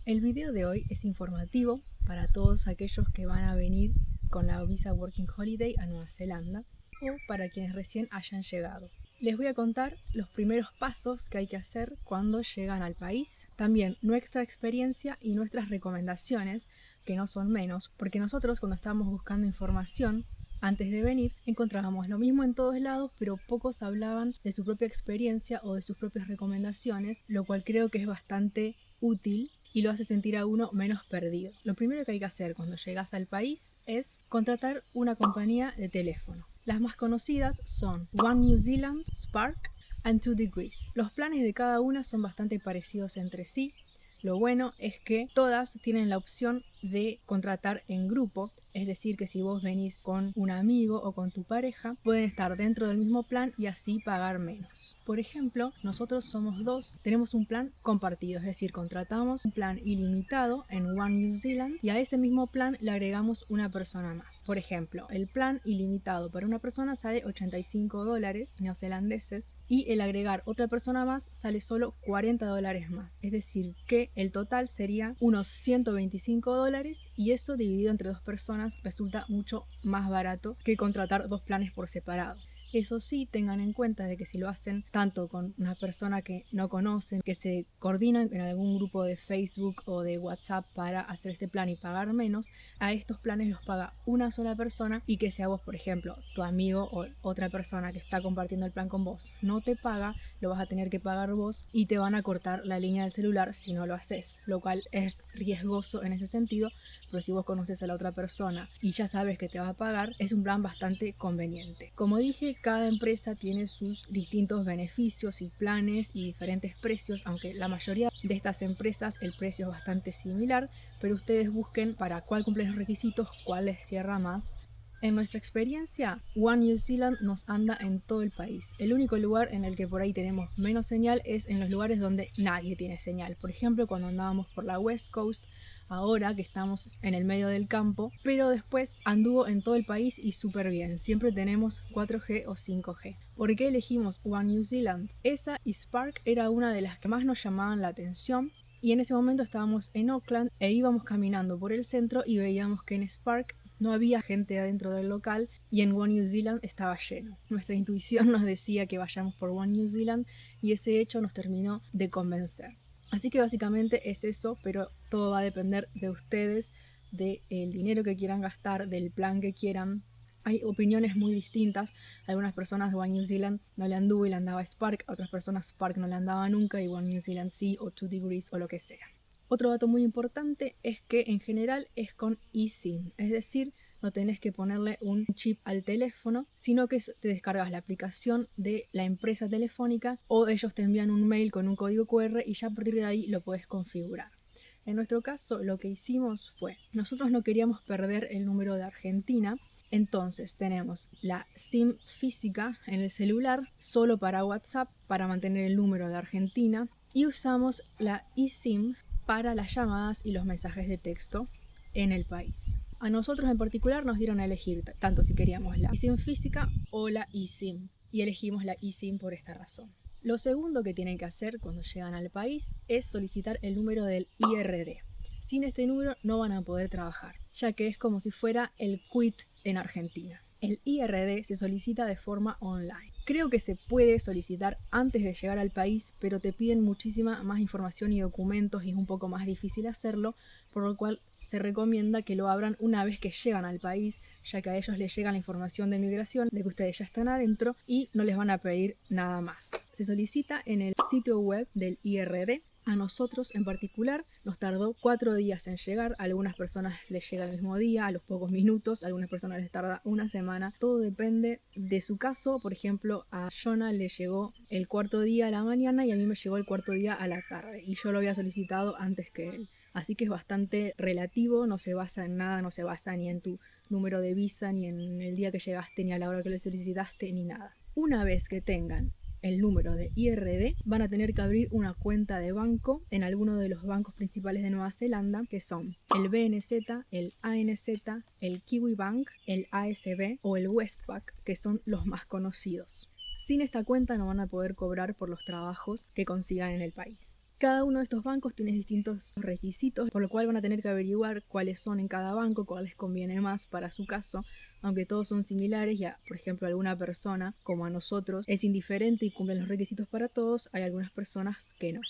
El video de hoy es informativo para todos aquellos que van a venir con la visa Working Holiday a Nueva Zelanda o para quienes recién hayan llegado. Les voy a contar los primeros pasos que hay que hacer cuando llegan al país, también nuestra experiencia y nuestras recomendaciones, que no son menos, porque nosotros cuando estábamos buscando información antes de venir encontrábamos lo mismo en todos lados, pero pocos hablaban de su propia experiencia o de sus propias recomendaciones, lo cual creo que es bastante útil y lo hace sentir a uno menos perdido. Lo primero que hay que hacer cuando llegas al país es contratar una compañía de teléfono. Las más conocidas son One New Zealand, Spark and 2 Degrees. Los planes de cada una son bastante parecidos entre sí. Lo bueno es que todas tienen la opción de contratar en grupo, es decir, que si vos venís con un amigo o con tu pareja, pueden estar dentro del mismo plan y así pagar menos. Por ejemplo, nosotros somos dos, tenemos un plan compartido, es decir, contratamos un plan ilimitado en One New Zealand y a ese mismo plan le agregamos una persona más. Por ejemplo, el plan ilimitado para una persona sale $85 neozelandeses y el agregar otra persona más sale solo $40 más, es decir, que el total sería unos $125 y eso dividido entre dos personas resulta mucho más barato que contratar dos planes por separado. Eso sí, tengan en cuenta de que si lo hacen tanto con una persona que no conocen, que se coordinan en algún grupo de Facebook o de WhatsApp para hacer este plan y pagar menos, a estos planes los paga una sola persona y que sea vos, por ejemplo, tu amigo o otra persona que está compartiendo el plan con vos no te paga, lo vas a tener que pagar vos y te van a cortar la línea del celular si no lo haces, lo cual es riesgoso en ese sentido, pero si vos conoces a la otra persona y ya sabes que te va a pagar, es un plan bastante conveniente. Como dije, cada empresa tiene sus distintos beneficios y planes y diferentes precios, aunque la mayoría de estas empresas el precio es bastante similar, pero ustedes busquen para cuál cumple los requisitos, cuál les cierra más. En nuestra experiencia, One New Zealand nos anda en todo el país. El único lugar en el que por ahí tenemos menos señal es en los lugares donde nadie tiene señal. Por ejemplo, cuando andábamos por la West Coast, ahora que estamos en el medio del campo, pero después anduvo en todo el país y súper bien. Siempre tenemos 4G o 5G. ¿Por qué elegimos One New Zealand? Esa y Spark era una de las que más nos llamaban la atención. Y en ese momento estábamos en Auckland e íbamos caminando por el centro y veíamos que en Spark no había gente adentro del local y en One New Zealand estaba lleno. Nuestra intuición nos decía que vayamos por One New Zealand y ese hecho nos terminó de convencer. Así que básicamente es eso, pero todo va a depender de ustedes, del dinero que quieran gastar, del plan que quieran. Hay opiniones muy distintas. Algunas personas de One New Zealand no le anduvo y le andaba Spark, a otras personas Spark no le andaba nunca y One New Zealand sí, o 2 Degrees o lo que sea. Otro dato muy importante es que en general es con eSIM, es decir, no tenés que ponerle un chip al teléfono, sino que te descargas la aplicación de la empresa telefónica o ellos te envían un mail con un código QR y ya a partir de ahí lo puedes configurar. En nuestro caso lo que hicimos fue, nosotros no queríamos perder el número de Argentina, entonces tenemos la SIM física en el celular solo para WhatsApp para mantener el número de Argentina y usamos la eSIM para las llamadas y los mensajes de texto en el país. A nosotros en particular nos dieron a elegir tanto si queríamos la eSIM física o la eSIM y elegimos la eSIM por esta razón. Lo segundo que tienen que hacer cuando llegan al país es solicitar el número del IRD. Sin este número no van a poder trabajar, ya que es como si fuera el quit en Argentina. El IRD se solicita de forma online. Creo que se puede solicitar antes de llegar al país, pero te piden muchísima más información y documentos y es un poco más difícil hacerlo, por lo cual se recomienda que lo abran una vez que llegan al país, ya que a ellos les llega la información de migración de que ustedes ya están adentro y no les van a pedir nada más. Se solicita en el sitio web del IRD. A nosotros en particular nos tardó 4 días en llegar, a algunas personas les llega el mismo día, a los pocos minutos, a algunas personas les tarda una semana, todo depende de su caso. Por ejemplo, a Jonah le llegó el cuarto día a la mañana y a mí me llegó el cuarto día a la tarde y yo lo había solicitado antes que él. Así que es bastante relativo, no se basa en nada, no se basa ni en tu número de visa, ni en el día que llegaste, ni a la hora que lo solicitaste, ni nada. Una vez que tengan el número de IRD, van a tener que abrir una cuenta de banco en alguno de los bancos principales de Nueva Zelanda, que son el BNZ, el ANZ, el Kiwibank, el ASB o el Westpac, que son los más conocidos. Sin esta cuenta no van a poder cobrar por los trabajos que consigan en el país. Cada uno de estos bancos tiene distintos requisitos, por lo cual van a tener que averiguar cuáles son en cada banco, cuál les conviene más para su caso, aunque todos son similares. Ya, por ejemplo, alguna persona, como a nosotros, es indiferente y cumplen los requisitos para todos, hay algunas personas que no.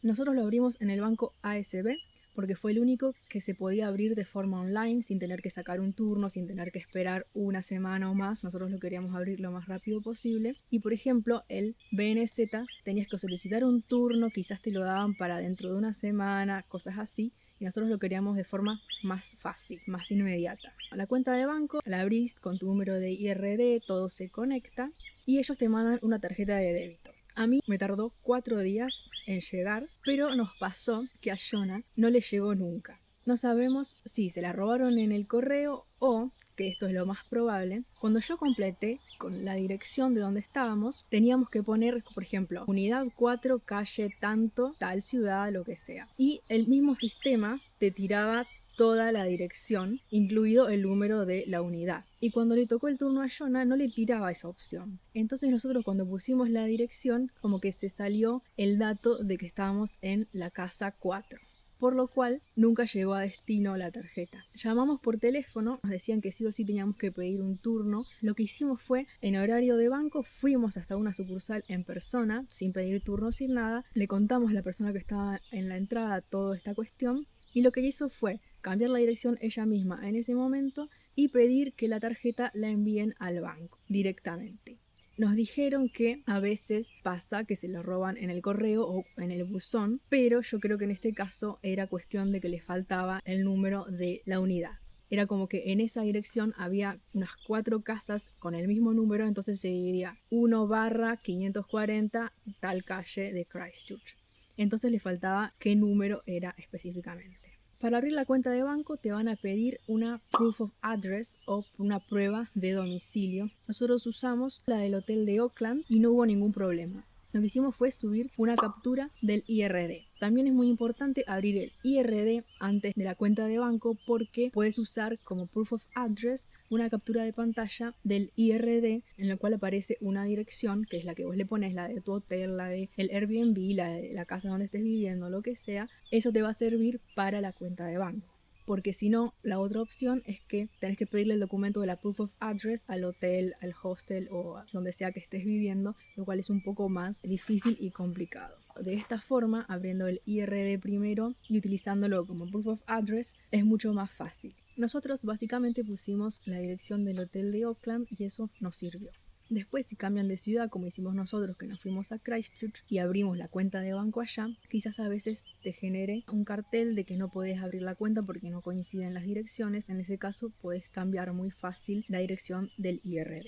Nosotros lo abrimos en el banco ASB porque fue el único que se podía abrir de forma online sin tener que sacar un turno, sin tener que esperar una semana o más. Nosotros lo queríamos abrir lo más rápido posible. Y por ejemplo, el BNZ tenías que solicitar un turno, quizás te lo daban para dentro de una semana, cosas así. Y nosotros lo queríamos de forma más fácil, más inmediata. A la cuenta de banco la abrís con tu número de IRD, todo se conecta y ellos te mandan una tarjeta de débito. A mí me tardó 4 días en llegar, pero nos pasó que a Jonah no le llegó nunca. No sabemos si se la robaron en el correo o, que esto es lo más probable, cuando yo completé con la dirección de donde estábamos, teníamos que poner, por ejemplo, unidad 4, calle tanto, tal ciudad, lo que sea. Y el mismo sistema te tiraba toda la dirección, incluido el número de la unidad. Y cuando le tocó el turno a Jonah, no le tiraba esa opción. Entonces nosotros cuando pusimos la dirección, como que se salió el dato de que estábamos en la casa 4. Por lo cual nunca llegó a destino la tarjeta. Llamamos por teléfono, nos decían que sí o sí teníamos que pedir un turno. Lo que hicimos fue, en horario de banco, fuimos hasta una sucursal en persona, sin pedir turno, sin nada. Le contamos a la persona que estaba en la entrada toda esta cuestión. Y lo que hizo fue cambiar la dirección ella misma en ese momento y pedir que la tarjeta la envíen al banco directamente. Nos dijeron que a veces pasa que se lo roban en el correo o en el buzón, pero yo creo que en este caso era cuestión de que le faltaba el número de la unidad. Era como que en esa dirección había unas 4 casas con el mismo número, entonces se dividía 1/540 tal calle de Christchurch. Entonces le faltaba qué número era específicamente. Para abrir la cuenta de banco te van a pedir una proof of address o una prueba de domicilio. Nosotros usamos la del hotel de Auckland y no hubo ningún problema. Lo que hicimos fue subir una captura del IRD. También es muy importante abrir el IRD antes de la cuenta de banco porque puedes usar como proof of address una captura de pantalla del IRD en la cual aparece una dirección que es la que vos le pones, la de tu hotel, la de el Airbnb, la de la casa donde estés viviendo, lo que sea. Eso te va a servir para la cuenta de banco. Porque si no, la otra opción es que tenés que pedirle el documento de la proof of address al hotel, al hostel o a donde sea que estés viviendo, lo cual es un poco más difícil y complicado. De esta forma, abriendo el IRD primero y utilizándolo como proof of address, es mucho más fácil. Nosotros básicamente pusimos la dirección del hotel de Auckland y eso nos sirvió. Después, si cambian de ciudad, como hicimos nosotros, que nos fuimos a Christchurch y abrimos la cuenta de banco allá, quizás a veces te genere un cartel de que no podés abrir la cuenta porque no coinciden las direcciones. En ese caso, puedes cambiar muy fácil la dirección del IRD.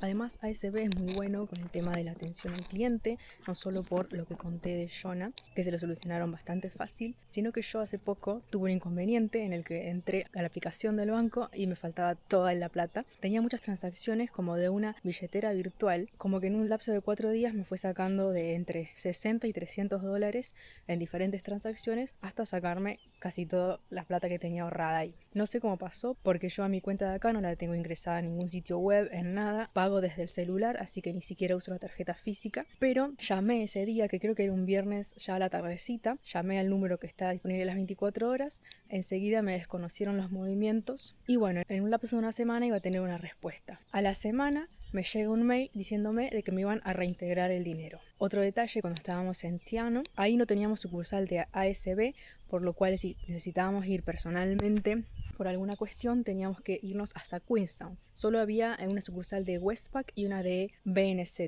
Además, ASB es muy bueno con el tema de la atención al cliente, no solo por lo que conté de Jonah, que se lo solucionaron bastante fácil, sino que yo hace poco tuve un inconveniente en el que entré a la aplicación del banco y me faltaba toda la plata. Tenía muchas transacciones como de una billetera virtual, como que en un lapso de 4 días me fue sacando de entre 60 y 300 dólares en diferentes transacciones hasta sacarme casi toda la plata que tenía ahorrada ahí. No sé cómo pasó, porque yo a mi cuenta de acá no la tengo ingresada en ningún sitio web, en nada. Pago desde el celular, así que ni siquiera uso la tarjeta física. Pero llamé ese día, que creo que era un viernes ya a la tardecita, llamé al número que está disponible las 24 horas. Enseguida me desconocieron los movimientos y bueno, en un lapso de una semana iba a tener una respuesta. A la semana me llega un mail diciéndome de que me iban a reintegrar el dinero. Otro detalle, cuando estábamos en Tiano, ahí no teníamos sucursal de ASB, por lo cual si necesitábamos ir personalmente por alguna cuestión teníamos que irnos hasta Queenstown. Solo había una sucursal de Westpac y una de BNZ.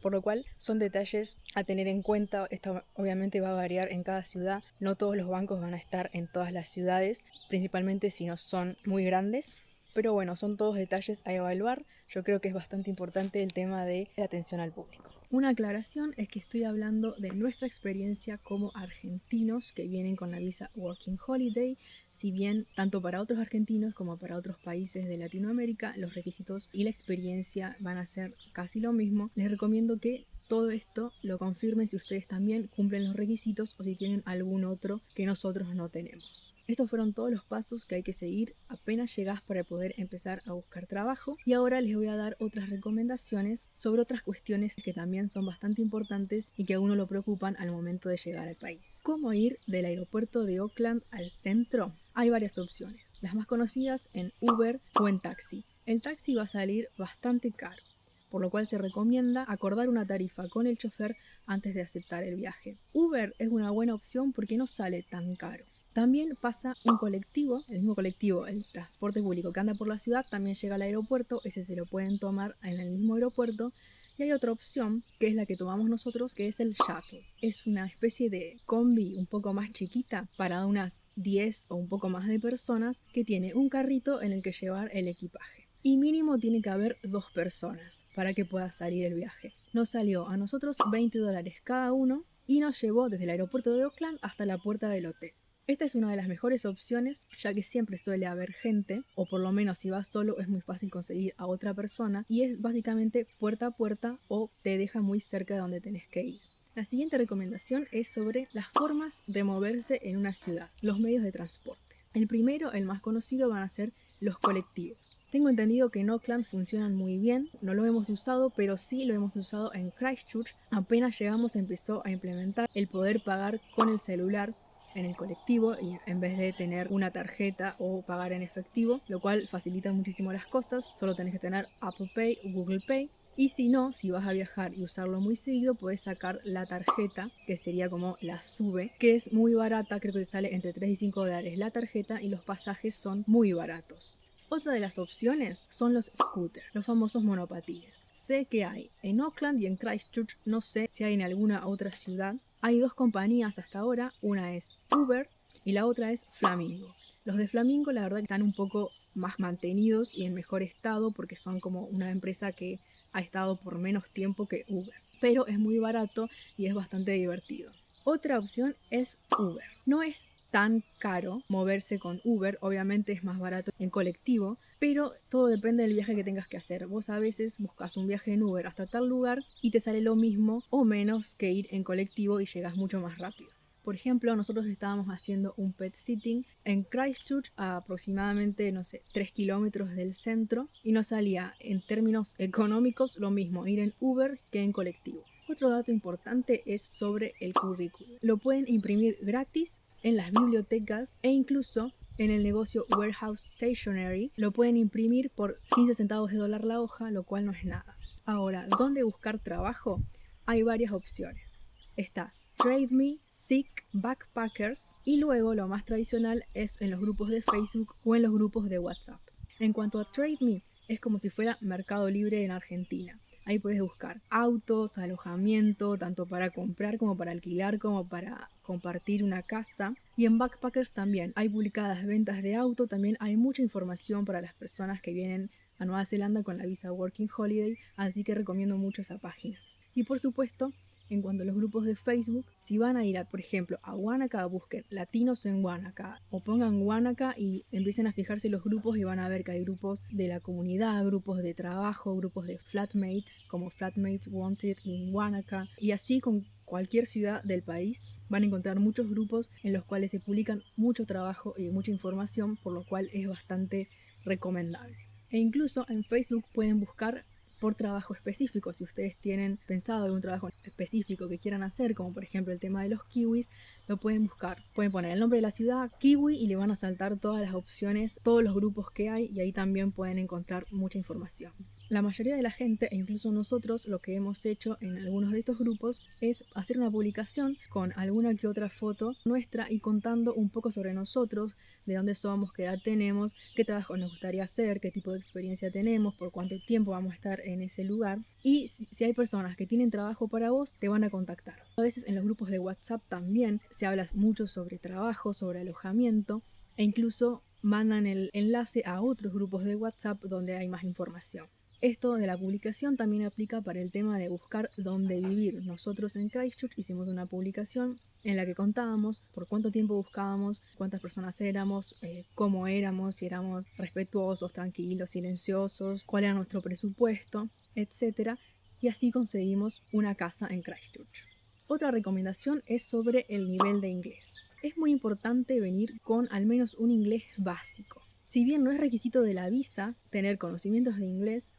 Por lo cual son detalles a tener en cuenta. Esto obviamente va a variar en cada ciudad. No todos los bancos van a estar en todas las ciudades, principalmente si no son muy grandes. Pero bueno, son todos detalles a evaluar. Yo creo que es bastante importante el tema de la atención al público. Una aclaración es que estoy hablando de nuestra experiencia como argentinos que vienen con la visa Working Holiday. Si bien tanto para otros argentinos como para otros países de Latinoamérica los requisitos y la experiencia van a ser casi lo mismo, les recomiendo que todo esto lo confirmen si ustedes también cumplen los requisitos o si tienen algún otro que nosotros no tenemos. Estos fueron todos los pasos que hay que seguir apenas llegás para poder empezar a buscar trabajo. Y ahora les voy a dar otras recomendaciones sobre otras cuestiones que también son bastante importantes y que a uno lo preocupan al momento de llegar al país. ¿Cómo ir del aeropuerto de Auckland al centro? Hay varias opciones. Las más conocidas en Uber o en taxi. El taxi va a salir bastante caro, por lo cual se recomienda acordar una tarifa con el chofer antes de aceptar el viaje. Uber es una buena opción porque no sale tan caro. También pasa un colectivo, el mismo colectivo, el transporte público que anda por la ciudad, también llega al aeropuerto, ese se lo pueden tomar en el mismo aeropuerto. Y hay otra opción, que es la que tomamos nosotros, que es el shuttle. Es una especie de combi un poco más chiquita para unas 10 o un poco más de personas, que tiene un carrito en el que llevar el equipaje. Y mínimo tiene que haber 2 personas para que pueda salir el viaje. Nos salió a nosotros $20 cada uno y nos llevó desde el aeropuerto de Auckland hasta la puerta del hotel. Esta es una de las mejores opciones, ya que siempre suele haber gente, o por lo menos si vas solo es muy fácil conseguir a otra persona, y es básicamente puerta a puerta o te deja muy cerca de donde tenés que ir. La siguiente recomendación es sobre las formas de moverse en una ciudad, los medios de transporte. El primero, el más conocido, van a ser los colectivos. Tengo entendido que en Auckland funcionan muy bien, no lo hemos usado, pero sí lo hemos usado en Christchurch. Apenas llegamos empezó a implementar el poder pagar con el celular en el colectivo y en vez de tener una tarjeta o pagar en efectivo, lo cual facilita muchísimo las cosas. Solo tenés que tener Apple Pay o Google Pay. Y si no, si vas a viajar y usarlo muy seguido, puedes sacar la tarjeta, que sería como la SUBE, que es muy barata, creo que te sale entre $3 y $5 la tarjeta y los pasajes son muy baratos. Otra de las opciones son los scooters, los famosos monopatines. Sé que hay en Auckland y en Christchurch, no sé si hay en alguna otra ciudad. Hay 2 compañías hasta ahora, una es Uber y la otra es Flamingo. Los de Flamingo la verdad que están un poco más mantenidos y en mejor estado porque son como una empresa que ha estado por menos tiempo que Uber, pero es muy barato y es bastante divertido. Otra opción es Uber. No es tan caro moverse con Uber, obviamente es más barato en colectivo, pero todo depende del viaje que tengas que hacer. Vos a veces buscas un viaje en Uber hasta tal lugar y te sale lo mismo o menos que ir en colectivo y llegas mucho más rápido. Por ejemplo, nosotros estábamos haciendo un pet sitting en Christchurch a aproximadamente, 3 kilómetros del centro y nos salía en términos económicos lo mismo ir en Uber que en colectivo. Otro dato importante es sobre el currículum. Lo pueden imprimir gratis en las bibliotecas e incluso en el negocio Warehouse Stationery lo pueden imprimir por 15 centavos de dólar la hoja, lo cual no es nada. Ahora, ¿dónde buscar trabajo? Hay varias opciones. Está TradeMe, Seek, Backpackers y luego lo más tradicional es en los grupos de Facebook o en los grupos de WhatsApp. En cuanto a TradeMe, es como si fuera Mercado Libre en Argentina. Ahí puedes buscar autos, alojamiento, tanto para comprar como para alquilar, como para compartir una casa. Y en Backpackers también hay publicadas ventas de auto, también hay mucha información para las personas que vienen a Nueva Zelanda con la visa Working Holiday, así que recomiendo mucho esa página. Y por supuesto, en cuanto a los grupos de Facebook, si van a ir, por ejemplo, a Wanaka, busquen latinos en Wanaka o pongan Wanaka y empiecen a fijarse los grupos y van a ver que hay grupos de la comunidad, grupos de trabajo, grupos de flatmates, como Flatmates Wanted in Wanaka, y así con cualquier ciudad del país van a encontrar muchos grupos en los cuales se publican mucho trabajo y mucha información, por lo cual es bastante recomendable. E incluso en Facebook pueden buscar por trabajo específico. Si ustedes tienen pensado algún trabajo específico que quieran hacer, como por ejemplo el tema de los kiwis, lo pueden buscar. Pueden poner el nombre de la ciudad, kiwi, y le van a saltar todas las opciones, todos los grupos que hay, y ahí también pueden encontrar mucha información. La mayoría de la gente, e incluso nosotros, lo que hemos hecho en algunos de estos grupos es hacer una publicación con alguna que otra foto nuestra y contando un poco sobre nosotros, de dónde somos, qué edad tenemos, qué trabajo nos gustaría hacer, qué tipo de experiencia tenemos, por cuánto tiempo vamos a estar en ese lugar. Y si hay personas que tienen trabajo para vos, te van a contactar. A veces en los grupos de WhatsApp también se habla mucho sobre trabajo, sobre alojamiento, e incluso mandan el enlace a otros grupos de WhatsApp donde hay más información. Esto de la publicación también aplica para el tema de buscar dónde vivir. Nosotros en Christchurch hicimos una publicación en la que contábamos por cuánto tiempo buscábamos, cuántas personas éramos, cómo éramos, si éramos respetuosos, tranquilos, silenciosos, cuál era nuestro presupuesto, etc. y así conseguimos una casa en Christchurch. Otra recomendación es sobre el nivel de inglés. Es muy importante venir con al menos un inglés básico. Si bien no es requisito de la visa tener conocimientos de inglés,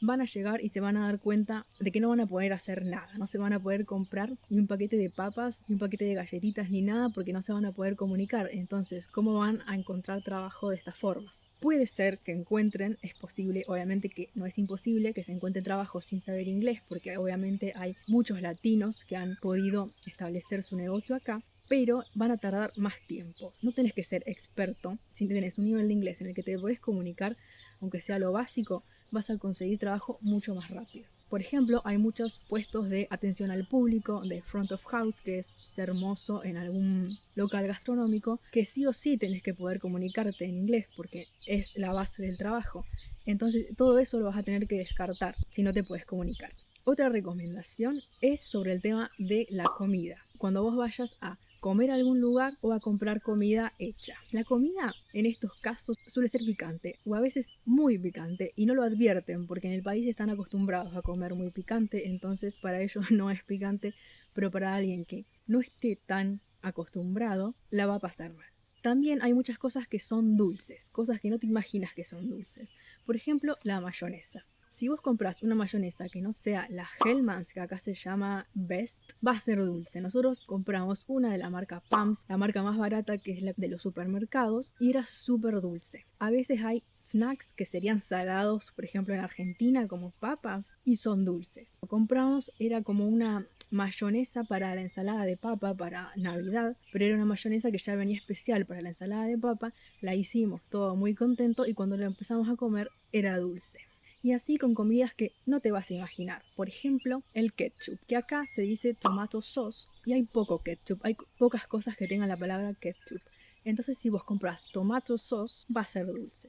van a llegar y se van a dar cuenta de que no van a poder hacer nada, no se van a poder comprar ni un paquete de papas, ni un paquete de galletitas, ni nada, porque no se van a poder comunicar. Entonces, ¿cómo van a encontrar trabajo de esta forma? Puede ser que encuentren, es posible, obviamente que no es imposible que se encuentre trabajo sin saber inglés, porque obviamente hay muchos latinos que han podido establecer su negocio acá, pero van a tardar más tiempo. No tenés que ser experto, si tenés un nivel de inglés en el que te podés comunicar, aunque sea lo básico, vas a conseguir trabajo mucho más rápido. Por ejemplo, hay muchos puestos de atención al público, de front of house, que es ser mozo en algún local gastronómico, que sí o sí tenés que poder comunicarte en inglés porque es la base del trabajo. Entonces, todo eso lo vas a tener que descartar si no te puedes comunicar. Otra recomendación es sobre el tema de la comida. Cuando vos vayas a comer a algún lugar o a comprar comida hecha. La comida en estos casos suele ser picante o a veces muy picante y no lo advierten porque en el país están acostumbrados a comer muy picante, entonces para ellos no es picante, pero para alguien que no esté tan acostumbrado la va a pasar mal. También hay muchas cosas que son dulces, cosas que no te imaginas que son dulces. Por ejemplo, la mayonesa. Si vos compras una mayonesa que no sea la Hellmann's, que acá se llama Best, va a ser dulce. Nosotros compramos una de la marca Pams, la marca más barata que es la de los supermercados, y era súper dulce. A veces hay snacks que serían salados, por ejemplo en Argentina, como papas, y son dulces. Lo compramos, era como una mayonesa para la ensalada de papa para Navidad, pero era una mayonesa que ya venía especial para la ensalada de papa. La hicimos todo muy contento y cuando la empezamos a comer era dulce. Y así con comidas que no te vas a imaginar. Por ejemplo, el ketchup, que acá se dice tomato sauce y hay poco ketchup, hay pocas cosas que tengan la palabra ketchup. Entonces si vos compras tomato sauce, va a ser dulce.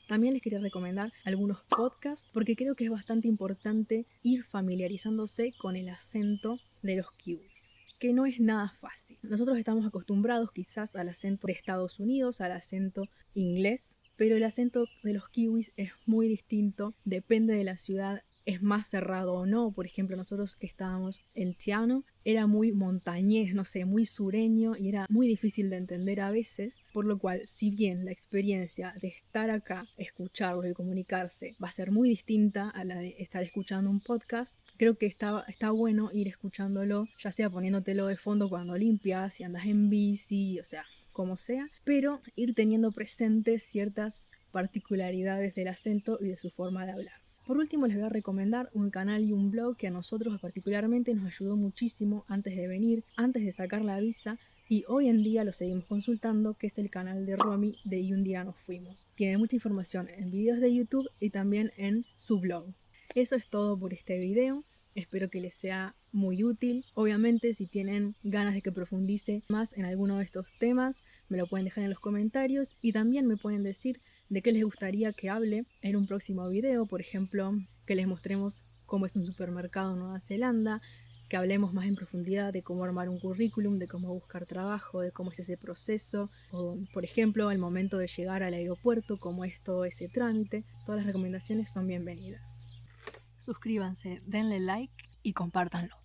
También les quería recomendar algunos podcasts porque creo que es bastante importante ir familiarizándose con el acento de los kiwis, que no es nada fácil. Nosotros estamos acostumbrados quizás al acento de Estados Unidos, al acento inglés, pero el acento de los kiwis es muy distinto, depende de la ciudad, es más cerrado o no. Por ejemplo, nosotros que estábamos en Tiano, era muy montañés, no sé, muy sureño y era muy difícil de entender a veces, por lo cual, si bien la experiencia de estar acá, escucharlo y comunicarse va a ser muy distinta a la de estar escuchando un podcast, creo que está bueno ir escuchándolo, ya sea poniéndotelo de fondo cuando limpias, si andas en bici, o sea, como sea, pero ir teniendo presentes ciertas particularidades del acento y de su forma de hablar. Por último, les voy a recomendar un canal y un blog que a nosotros particularmente nos ayudó muchísimo antes de venir, antes de sacar la visa, y hoy en día lo seguimos consultando, que es el canal de Romy de Y un día nos fuimos. Tiene mucha información en videos de YouTube y también en su blog. Eso es todo por este video. Espero que les sea muy útil. Obviamente, si tienen ganas de que profundice más en alguno de estos temas, me lo pueden dejar en los comentarios y también me pueden decir de qué les gustaría que hable en un próximo video. Por ejemplo, que les mostremos cómo es un supermercado en Nueva Zelanda, que hablemos más en profundidad de cómo armar un currículum, de cómo buscar trabajo, de cómo es ese proceso, o por ejemplo, el momento de llegar al aeropuerto, cómo es todo ese trámite. Todas las recomendaciones son bienvenidas. Suscríbanse, denle like y compártanlo.